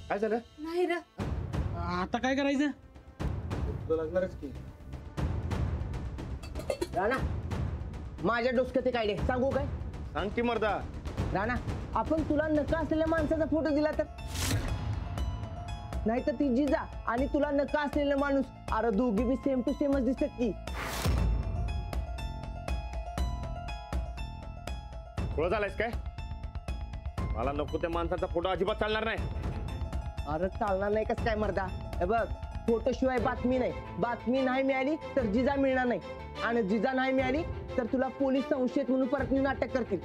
काय झालं? नाही रे. आता काय करायचं? लागणारच की. राणा माझ्या डोसक्यात एक आयडिया सांगू काय? सांग की मर्दा. राणा आपण तुला नका असलेल्या माणसाचा फोटो दिला तर नाहीतर ती जिजा आणि तुला नका असलेला माणूस अरे दोघी बी सेम टू सेमच दिसतात की. खुळा झालायस काय? मला नको त्या माणसाचा फोटो अजिबात चालणार नाही. अरे चालणार नाही कस काय मर्दा? हे बघ फोटो शिवाय बातमी नाही. बातमी नाही मिळाली तर जिजा मिळणार नाही आणि जिजा नाही मिळाली तर तुला पोलीस संशयित म्हणून परत नेऊन अटक करतील.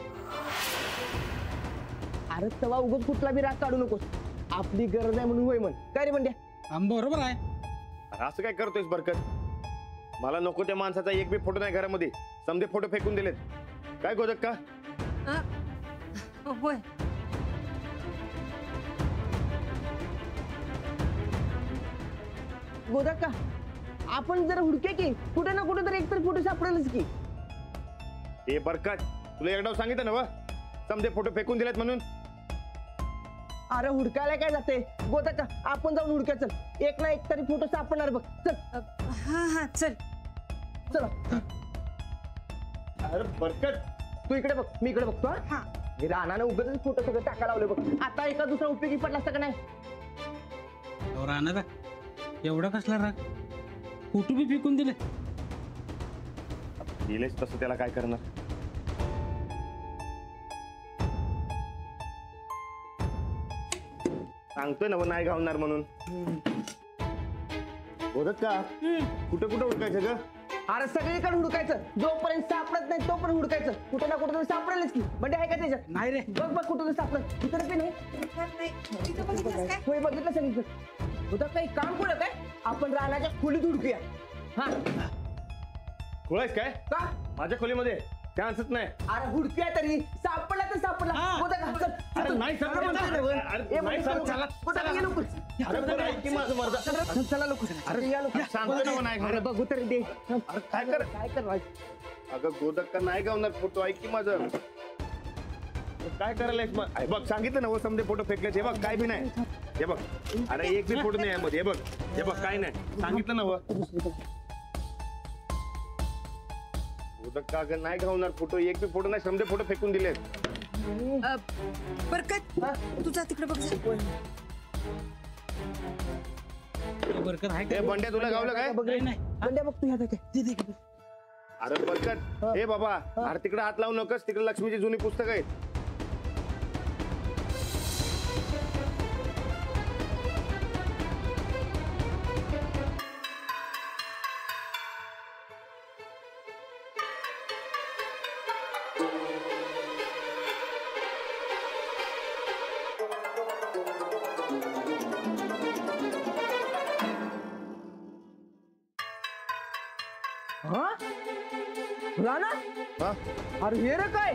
अरे तेव्हा उगाच कुठला बी राग काढू नकोस. आपली गरज आहे म्हणून होय म्हण. काय रे बंड्या? बरोबर आहे. अरे असं काय करतोयस बरकत? मला नको त्या माणसाचा एक बी फोटो नाही घरामध्ये. समजे फोटो फेकून दिलेत. काय गोदक का? होय. गोदा का आपण जर हुडके की कुठे ना कुठे तर एकतर फोटो सापडेलच की. हे बरकत तुला एकदा सांगितलं ना व समजे फोटो फेकून दिलेत म्हणून. अरे हुडकायला काय जाते गोदा का आपण जाऊन हुडक्या चल. एक ना एक तरी फोटो सापडणार बघ. चल हा चल. चला. अरे बरकत तू इकडे बघ मी इकडे बघतो. हा रानानं उगाच फोटो सगळं टाका लावले बघ. आता एका दुसरा उपयोगी पडला असता का नाही? राहणार एवढा कसला राग? फोटो बी फेकून दिले. दिलेच तसं त्याला काय करणार? सांगतोय ना नाही घालणार म्हणून. बोलत का कुठे कुठे उडकायचं ग? अरे सगळीकडे हुडकायचं जोपर्यंत सापडत नाही तोपर्यंत हुडकायचं. कुठे ना कुठे सापडेलच की. म्हणजे आहे का त्याच्यात? नाही रे. बघ बघ कुठं सापडत इकडे ते नाही. होय बघितलं सगळीकडे. होता काही काम करू काय आपण रानाच्या खोलीत हुडकूया. हा खुळायस काय? का? माझ्या खोलीमध्ये चान्सच नाही. अरे हुडक्या तरी सापडला तर सापडला. होता का? चल. अरे नाही सर, चला म्हणतोय ना, वर. अरे ए, नाही मग सर, चला. चला, कुठं चला. ये लोकं. अरे बरं ऐक की माझं मर्दा. चल, चला लोक. अरे या लोक. सांगतोय ना नाही अरे घालणार. बघू तरी दे. अरे काय कर? काय कर अगं गोदक का नाही गावणार फोटो. ऐक की माझं. काय करायला बघ सांगितलं ना व समजे फोटो फेकले. हे बघ काय बी नाही. हे बघ अरे एक बी फोटो नाही यामध्ये. हे बघ हे बघ काय नाही सांगितलं ना व. गोदक का अगं नाही गावणार फोटो. एक बी फोटो नाही. समजे फोटो फेकून दिले. बरकत तुझा तिकडे बघ जा. बरकत आहे हे बंड्या तुला गावलं काय? बघ नाही. बंड्या बघ तू ह्या काय. अरे बरकत हे बाबा अरे तिकडे हात लावू नकस. तिकडे लक्ष्मीची जुनी पुस्तक आहेत. हा राणा हा अरे हे रे काय?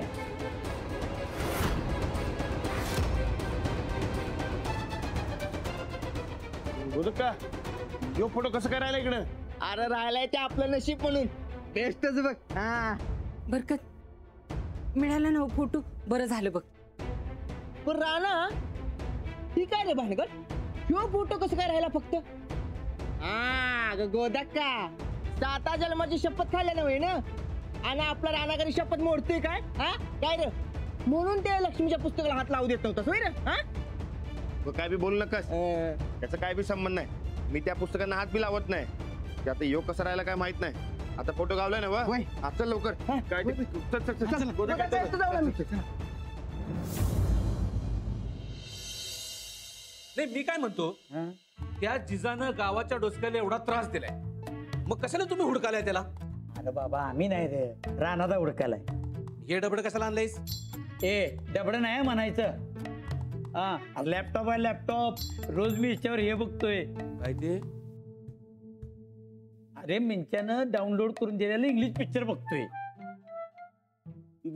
गोदक का यो फोटो कसं काय राहिला इकडं? अरे राहिलाय ते आपलं नशीब म्हणून. बेस्टच बघ. हा बरकत मिळाला ना फोटो. बरं झालं बघ. पण राणा ठीक आहे रे भानगड. ह्यो फोटो कसं काय राहिला फक्त? हा गोदक का 7 जन्माची शपथ खाल्ल्या नव्हे ना आणि आपला रानाकरी शपथ मोडते काय? हा काय रे म्हणून ते लक्ष्मीच्या पुस्तकाला हात लावू देत नव्हतास होय रे? हा काय बी बोलू नकस. त्याचा काय बी संबंध नाही. मी त्या पुस्तकांना हात बी लावत नाही. ते आता यो कसा राहिला काय माहित नाही. आता फोटो गावलाय ना वा. चल लवकर. काय ते- चल, चल, चल, चल. गोदक काय जास्त जाऊ नये. नाही मी काय म्हणतो त्या जिजानं गावाच्या डोसक्याला एवढा त्रास दिलाय. मग कशाला तुम्ही हुडकालाय त्याला? अरे बाबा आम्ही नाही रे रानाचा हुडकालाय. हे डबड कशाला आणलंयस? ए डबड नाही म्हणायचं. हा लॅपटॉप आहे लॅपटॉप. रोज मी याच्यावर हे बघतोय. काय ते? अरे मिंच्यानं डाउनलोड करून दिलेलं इंग्लिश पिक्चर बघतोय.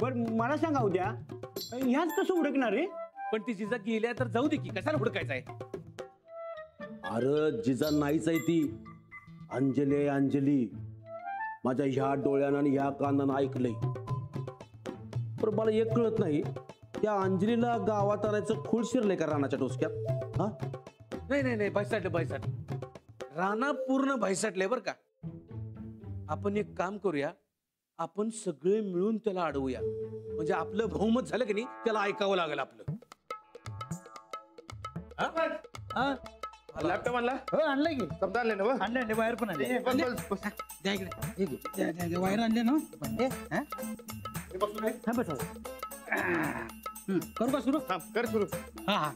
बर मला सांगा उद्या ह्याच कसं हुडकणार रे? पण ती जिजा गेल्या तर जाऊ दे की. कशाला हुडकायचंय? अरे जिजा नाहीच आहे ती. अंजली आहे अंजली. माझ्या ह्या डोळ्यानं आणि ह्या कानानं ऐकलंय. पण मला एक कळत नाही त्या अंजलीला गावात आणायचं खूळ शिरलंय का रानाच्या डोसक्यात? हा नाही नाही नाही, भैसाटले. राणा पूर्ण भैसाटले बर का. आपण एक काम करूया, आपण सगळे मिळून त्याला अडवूया. म्हणजे आपलं बहुमत झालं की नाही, त्याला ऐकावं लागेल आपलं. लॅपटॉप आणला हो आणलं की समजा आणले ना व? आणलं बाहेर पण आणले बस, बस, बस. द्या इकडे वायर आणले ना हा हे बसून आहे. बस करू का सुरू थांब, कर सुरू. हा हा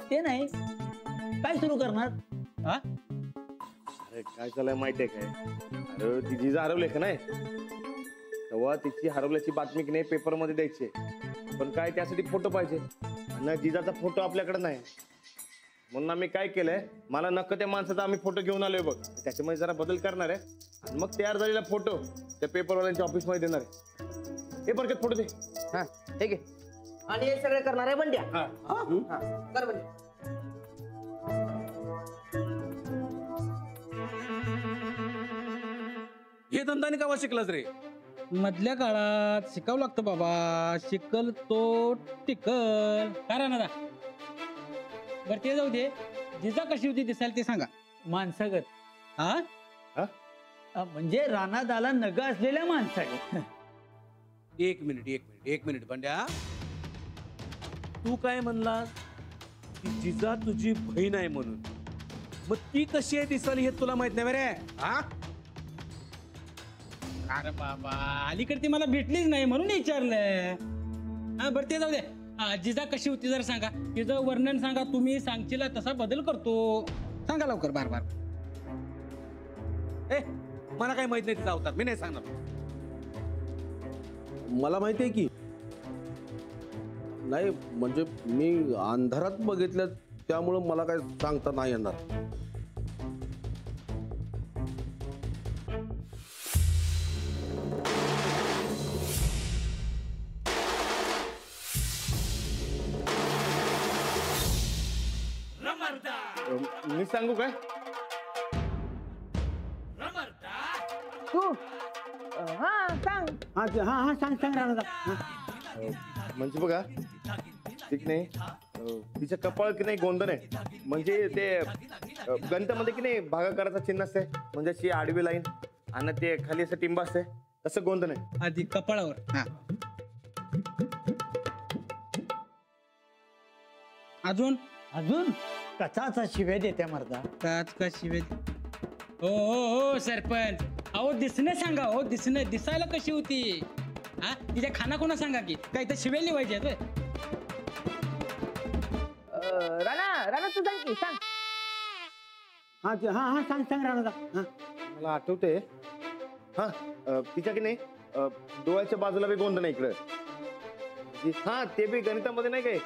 ते नाही काय सुरू करणार हा अरे काय झालंय माहितीये काय? अरे ती जिजा हरवले का नाही, तेव्हा तिची हरवल्याची बातमी की नाही पेपर मध्ये द्यायची आहे. पण काय त्यासाठी फोटो पाहिजे आणि जिजाचा फोटो आपल्याकडे नाही. म्हणून आम्ही काय केलंय, मला नक्क त्या माणसाचा आम्ही फोटो घेऊन आलोय बघ. त्याच्यामध्ये जरा बदल करणार आहे आणि मग तयार झालेला फोटो त्या पेपरवाल्यांच्या ऑफिस मध्ये देणार आहे. हे बरं फोटो दे. हा ठीक आहे. आणि हे सगळं करणार आहे बंड्या. हा. हा, कर बंड्या. हे धंदाने कावा शिकलास रे? मधल्या काळात शिकावं लागतं बाबा. शिकल तो टिकल. कारण ना बर ते जाऊ दे. जिजा कशी होती दिसायला ते सांगा. माणसागत हा म्हणजे रानात आला नग असलेल्या माणसागत. एक मिनिट बंड्या, तू काय म्हणलास की जिजा तुझी बहीण आहे म्हणून? मग ती कशी आहे दिसायला हे तुला माहित नाही रे? हा अरे बाबा अलीकडे ती मला भेटलीच नाही म्हणून विचारलंय. हा बरं ते जाऊ दे. जिजा कशी होती जरा सांगा. तिचं वर्णन सांगा. तुम्ही सांगशील तसा बदल करतो. सांगा लवकर. बार बार ए मला काय माहित नाही तिचा अवतार. मी नाही सांगणार. मला माहिती आहे की नाही, म्हणजे मी अंधारात बघितलं त्यामुळं मला काय सांगता नाही येणार. मी सांगू काय? तू हा सांग. हा हा सांग राणा. म्हणजे बघा ठीक नाही, तिच्या कपाळ की नाही गोंधन आहे. म्हणजे ते गणितामध्ये की नाही भागाकाराचा चिन्ह असते, म्हणजे अशी आडवी लाईन आणि ते खाली असं टिंब असते, तसं गोंधन आहे. आधी कपाळावर. हा अजून अजून कचाचा शिव्या देत्या मर्दा. काच का शिवे. हो हो हो सरपंच. अहो दिसणं सांगा. हो दिसणं दिसायला कशी होती. हा तिच्या खाना कोणा सांगा की काय तर शिव्या लिवायचे आहेत. राणा तू सांग की सांग. हा सांग राणा. हा मला आठवते. हा तिच्या की नाही डोळ्याच्या बाजूला बी गोंधन आहे इकडं. हा ते बी गणितामध्ये नाही काय,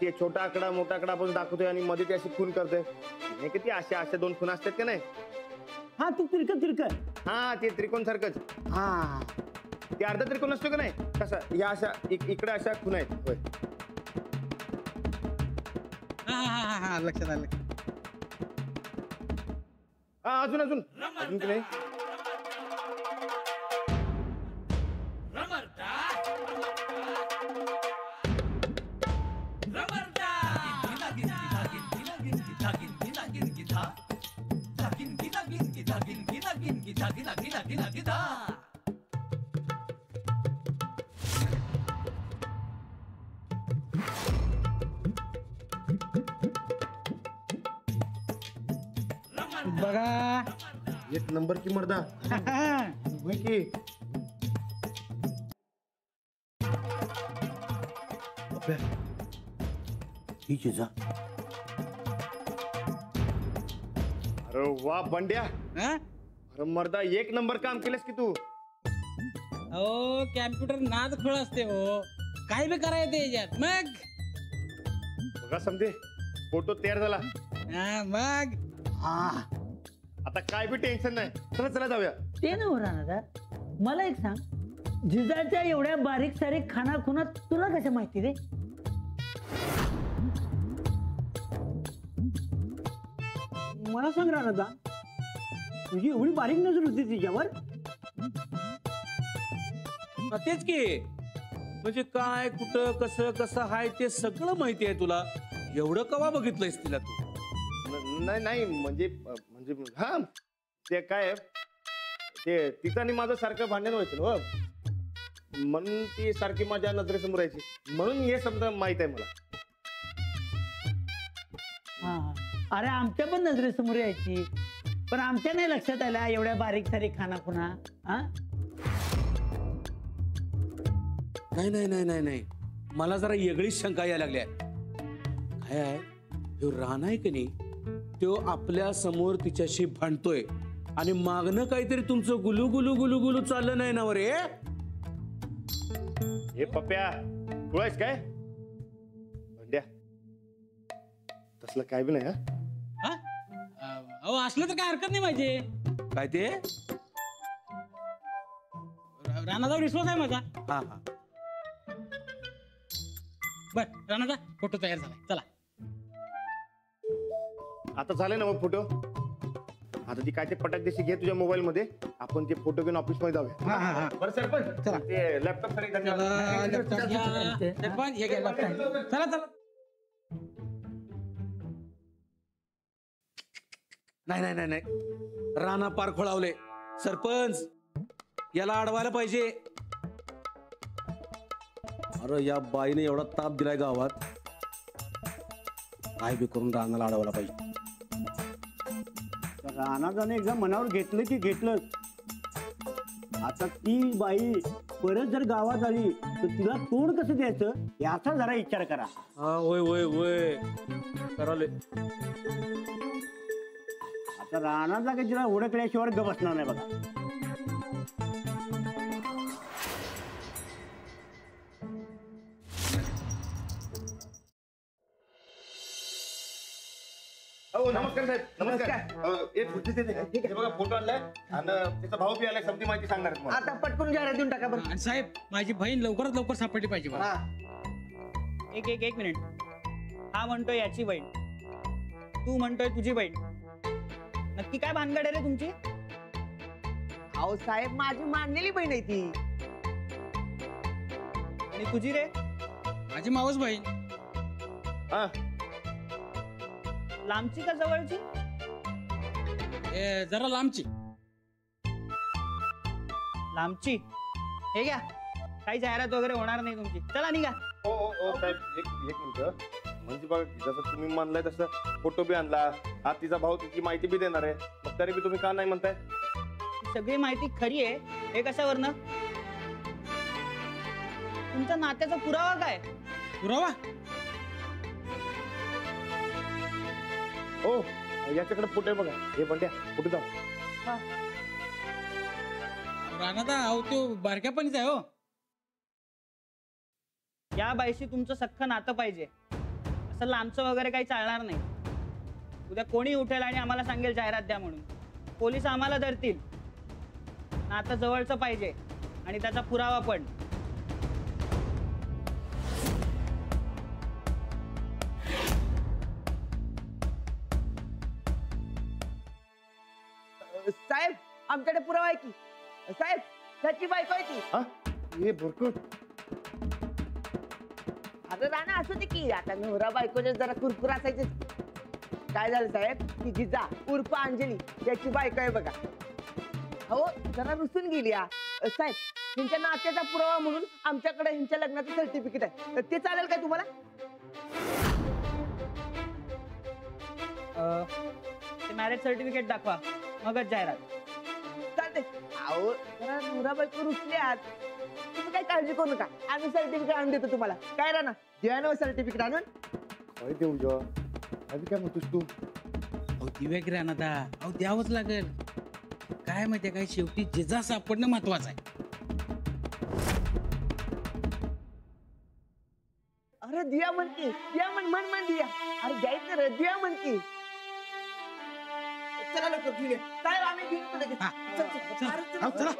ते छोटा आकडा मोठा आकडा आपण दाखवतोय आणि मध्ये ती अशी खून करतोय नाही का. ती अशा दोन खून असतात का नाही. हा तू तिरकत. हा ते त्रिकोण सारखंच. हा ते अर्धा त्रिकोण असतो का नाही कसा, या अशा इकडे अशा खून आहेत. होय हा हा हा हा लक्षात आलं. हा अजून की नाही. बघा एक नंबर की मर्दा. होय की. ही जिजा. अरे वा बंड्या. हा अरे मर्दा एक नंबर काम केलंस की तू. अहो कॅम्प्युटर नाद खोळ असते. हो काय बी करायचं याच्यात. मग बघा समजे फोटो तयार झाला. हा मग हा आता काय बी टेन्शन नाही. चला जाऊया. ते ना राणा. मला एक सांग, जिजाच्या एवढ्या बारीक सारीक खाना तुला कशा माहिती रे? मला सांग राणा, तुझी एवढी बारीक नजर होती तिच्यावर? तेच की म्हणजे काय कुठं कसं कसं हाय ते सगळं माहिती आहे तुला. एवढं कवा बघितलंयस तिला तू? नाही नाही म्हणजे म्हणजे हा ते काय ते तिचं आणि माझं सारखं भांडण व्हायचं ना हो. म्हणून ती सारखी माझ्या नजरेसमोर यायची म्हणून हे समजा माहित आहे मला. हा. अरे आमच्या पण नजरेसमोर यायची, पण आमच्या नाही लक्षात आल्या एवढ्या बारीक सारीक खाना हा. नाही नाही नाही नाही नाही, मला जरा वेगळीच शंका यायला लागली आहे. काय आहे ह्यो राणा आहे की नाही, तो आपल्या समोर तिच्याशी भांडतोय आणि मागणं काहीतरी तुमचं गुलू गुलू गुलू गुलू चाललं नाही ना वर रे. हे पप्प्या तू आहेस काय भांड्या तसलं काय बी नाही हा. हा अहो असलं तर काय हरकत नाही माझे. काय ते? राणाचा विश्वास आहे माझा. हा हा. बर राणाचा फोटो तयार झालाय, चला. आता झाले ना मग फोटो. आता ती काय ते पटाक दिशी घे तुझ्या मोबाईल मध्ये, आपण ते फोटो घेऊन ऑफिस मध्ये जाऊया. बरं सरपंच चला. ते लॅपटॉप साठी चला चला. नाही नाही नाही नाही, राणा पार खोळावले. सरपंच याला अडवायला पाहिजे. अरे या बाईने एवढा ताप दिलाय गावात, काय बी करून राणाला अडवायला पाहिजे. राणाजाने एकदा मनावर घेतलं की घेतलंच. आता ती बाई परत जर गावात आली तर तिला तोंड कसं द्यायचं याचा जरा विचार करा. हा होय होय होय कराले. आता राणाचा काही तिला ओळखल्याशिवाय ग बसणार नाही बघा. हो नमस्कार साहेब. नमस्कार. हे बघा फोटो आणलाय आणि त्याचा भाऊ बी आलाय, समधी माहिती सांगणार आहे तुम्हाला. आता पटकन जाहिरात देऊन टाका बरं. आणि साहेब माझी बहीण लवकरात लवकर सापडली पाहिजे मला. एक मिनिट. हा म्हणतोय याची बहीण, तू म्हणतोय तुझी बहीण. नक्की काय भानगड आहे रे तुमची? अहो साहेब माझी मानलेली बहीण आहे ती. आणि तुझी रे? माझी मावस बहीण. हा लांबची का जवळची? जरा लांबची. लांबची. हे घ्या, काही जाहिरात वगैरे होणार नाही तुमची. चला निघा. हो हो हो साहेब एक मिनिट. म्हणजे बघा जसं तुम्ही मानलाय तसं फोटो बी आणला, आज तिचा भाऊ तिची माहिती बी देणार आहे, मग तरी बी तुम्ही का नाही म्हणताय? ही सगळी माहिती खरी आहे. हे कशावरनं? तुमचा नात्याचा पुरावा काय? पुरावा? हो याच्याकडे फोटो आहे बघा. हे बंड्या फोटो जाऊ. राणाचा अहो तो बारक्यापणीच आहे हो. या बाईशी तुमचं सख्खं नातं पाहिजे. असं लांबचं वगैरे काही चालणार नाही. उद्या कोणी उठेल आणि आम्हाला सांगेल जाहिरात द्या म्हणून, पोलीस आम्हाला धरतील. नातं जवळचं पाहिजे आणि त्याचा पुरावा पण. साहेब आमच्याकडे पुरावा आहे की. साहेब त्याची बायको आहे ती. हा हे भरपूर. आता राणा असू दे की, आता नवरा बायकोचे जरा कुरकुर असायचे. काय झालं साहेब, ती गिजा उर्फ अंजली त्याची बायको आहे बघा. हो जरा रुसून गेली. साहेब ह्यांच्या नात्याचा पुरावा म्हणून आमच्याकडे ह्यांच्या लग्नाचं सर्टिफिकेट आहे, ते चालेल काय तुम्हाला? ते मॅरेज सर्टिफिकेट दाखवा, मगच जाहिरात. चालते. अहो जरा नवरा बायको रुसल्यात, तुम्ही काही काळजी करू नका, आम्ही सर्टिफिकेट आणून देतो तुम्हाला. काय राणा द्या ना सर्टिफिकेट आणून. काय देऊ जेव्हा आधी काय म्हणतोस तू? अहो दिव्या की राणादा, अहो द्यावंच लागेल. काय माहितीये काय, शेवटी जिजा सापडणं महत्वाचं आहे. अरे दिया म्हणते, दिया म्हण दिया. अरे द्यायचं रे, दिया म्हणते. चला लवकर घेऊन या. काय आम्ही घेऊन येतो लगेच. हा. चल, चल. अरे, चल. अहो, चला.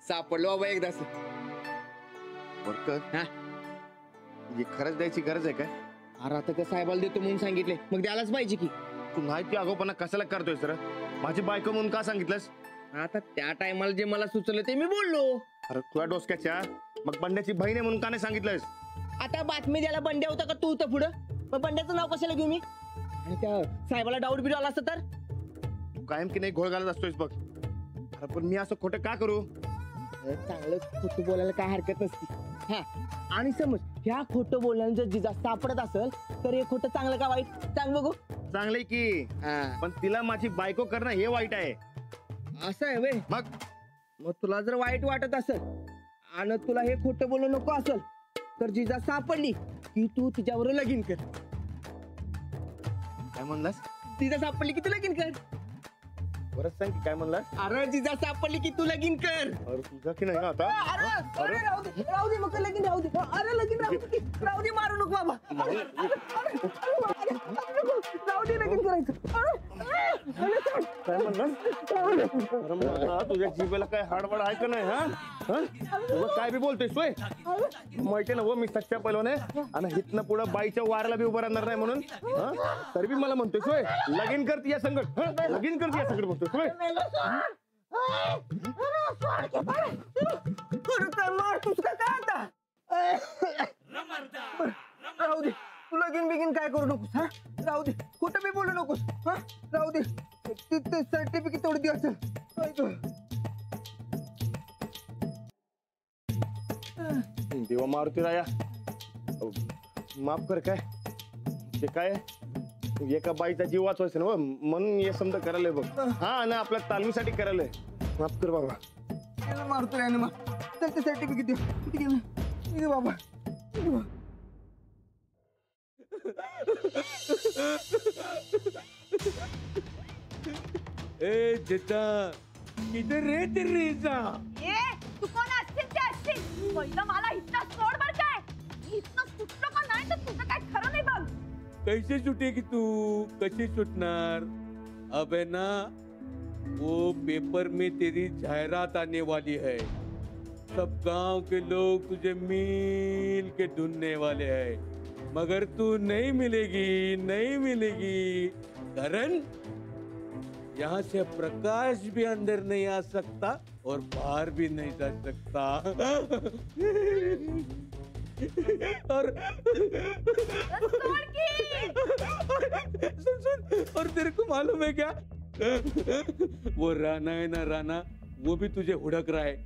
सापडलो बाबा एकदाच. बरकत हा. ही खरंच द्यायची गरज आहे काय? अरे आता त्या साहेबाला देतो म्हणून सांगितले, मग द्यायलाच पाहिजे की. तू माहिती अगोपणा कशाला करतोय सर? माझी बायको म्हणून का सांगितलंस? आता त्या टायमाला जे मला सुचलं ते मी बोललो. अरे तुझ्या डोसक्याच्या, मग बंड्याची बहीण आहे म्हणून का नाही सांगितलंस? आता बातमी द्यायला बंड्या होता का तू होता पुढं? मग बंड्याचं नाव कशाला घेऊ मी? आणि त्या साहेबाला डाऊट बिड आला असतं तर? तू कायम की नाही घोळ घालत असतोयस बघ. अरे पण मी असं खोटं का करू? चांगलं खोटं बोलायला काय हरकत नसती. हा, आणि समज ह्या खोटं बोलण्यानं जर जिजा सापडत असेल तर हे खोटं चांगलं का वाईट? सांग बघू. चांगलंय की, हा, पण तिला माझी बायको करणं हे वाईट आहे. असं आहे वे. मग तुला जर वाईट वाटत असेल आणि तुला हे खोटं बोलू नको असेल तर जिजा सापडली की तू तिच्यावर लगीन कर. काय म्हणलास? जिजा सापडली की तू लगीन कर. परत सांग की काय म्हणलास? अरे जिजा सापडली की तू लगीन कर. अरे तुझा की नाही आता? अरे राहू दे मग लगीन राहू दे. अरे लगीन राहू दे, मारू नको बाबा. राहू दे लगीन करायचं. काय म्हणलास? अरे मला तुझ्या जीभेला काय हाडवाड आहे का नाही? हा, तुझं काय बी बोलतोय सोय? माहिती ना, मी सच्चा पैलवान आहे आणि हितनं पुढं बाईच्या वाराला बी उभं राहणार नाही म्हणून तरी बी मला म्हणतोय सोय लगीन करते या संकट, लगीन करते या संकट म्हणतोय सोय. राहू दे, तू लगीन बिगीन काय करू नकोस. हा, राहू दे, कुठं बी बोलू नकोस. हा, राहू दे, ते सर्टिफिकेट तेवढं द्यायचं. देवा मारुती राया, माफ कर. काय ते काय एका बाईचा जीव वाचवायचा ना म्हणून हे समजा करायला बघ. हा, आणि आपल्या तालमीसाठी करायला. माफ कर बाबा. मारतो ना मग. तर ते सर्टिफिकेट दे. किती गेलं बाबा? ए जेता, किधर रे ते रेजा? ए तू कोण असतील ते असतील, पहिलं मला इथं सोड बर काय. इथनं सुटलो का नाही तर तुझं काय खरं नाही बघ. कैसे छुटेगी तू? कशी छुटणार? अबे ना, वो पेपर में तेरी जाहिरात आने वाली है. सब गांव के लोग तुझे मिल के ढूंढने वाले हैं, मगर तू नहीं मिलेगी, नहीं मिलेगी. कारण यहाँ से प्रकाश भी अंदर नहीं आ सकता और बाहर भी नहीं जा सकता. और सुन, और तेरे को मालूम है क्या, वो राना है ना, राना, वो भी तुझे हुड़क रहा है,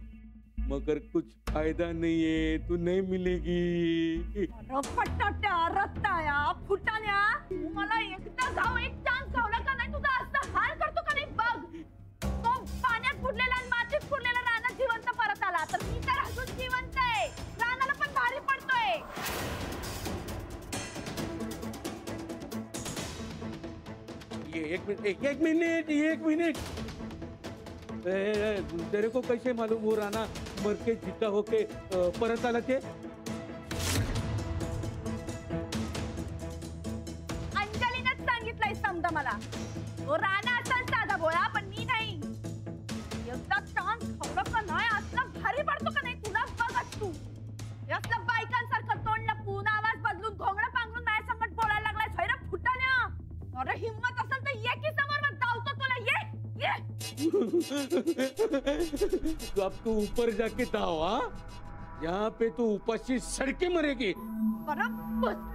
मगर कुछ फायदा नहीं है, तू नहीं मिलेगी. रफटाट्या, रत्ताया, फुटाण्या, तू मला एकदा जाऊ एक चान्स गावला का नाही तुझा असं हाल करतो का नाही बघ. तो पाण्यात फुटलेला आणि मातीत फुटलेला राणा जिवंत परत आला तर मी तर अजून जिवंत आहे. राणाला पण भारी पडतोय. एक मिनट. तेरे को कैसे मालूम वो राणा मर के जिता होके परत आला ते? अंजलीनेच सांगितलंय समजा मला. तो राणा असेल साधा बोळा पण मी नाही. एकदा चान्स खावलं का नाही असला भारी पडतो का नाही तुला बघत तू. असलं बायकांसारखं तोंड लपवून आवाज बदलून घोंगडं पांघरून माझ्या संगत बोलायला लागलाय स्वैरा फुटाण्या. अरे हिम्मत असेल तर ये की समोर मग धावतो तुला. ये तो अब तू ऊपर जाके दाव. यहाँ पे तू उपाशी सड़के मरेगी. बरं बस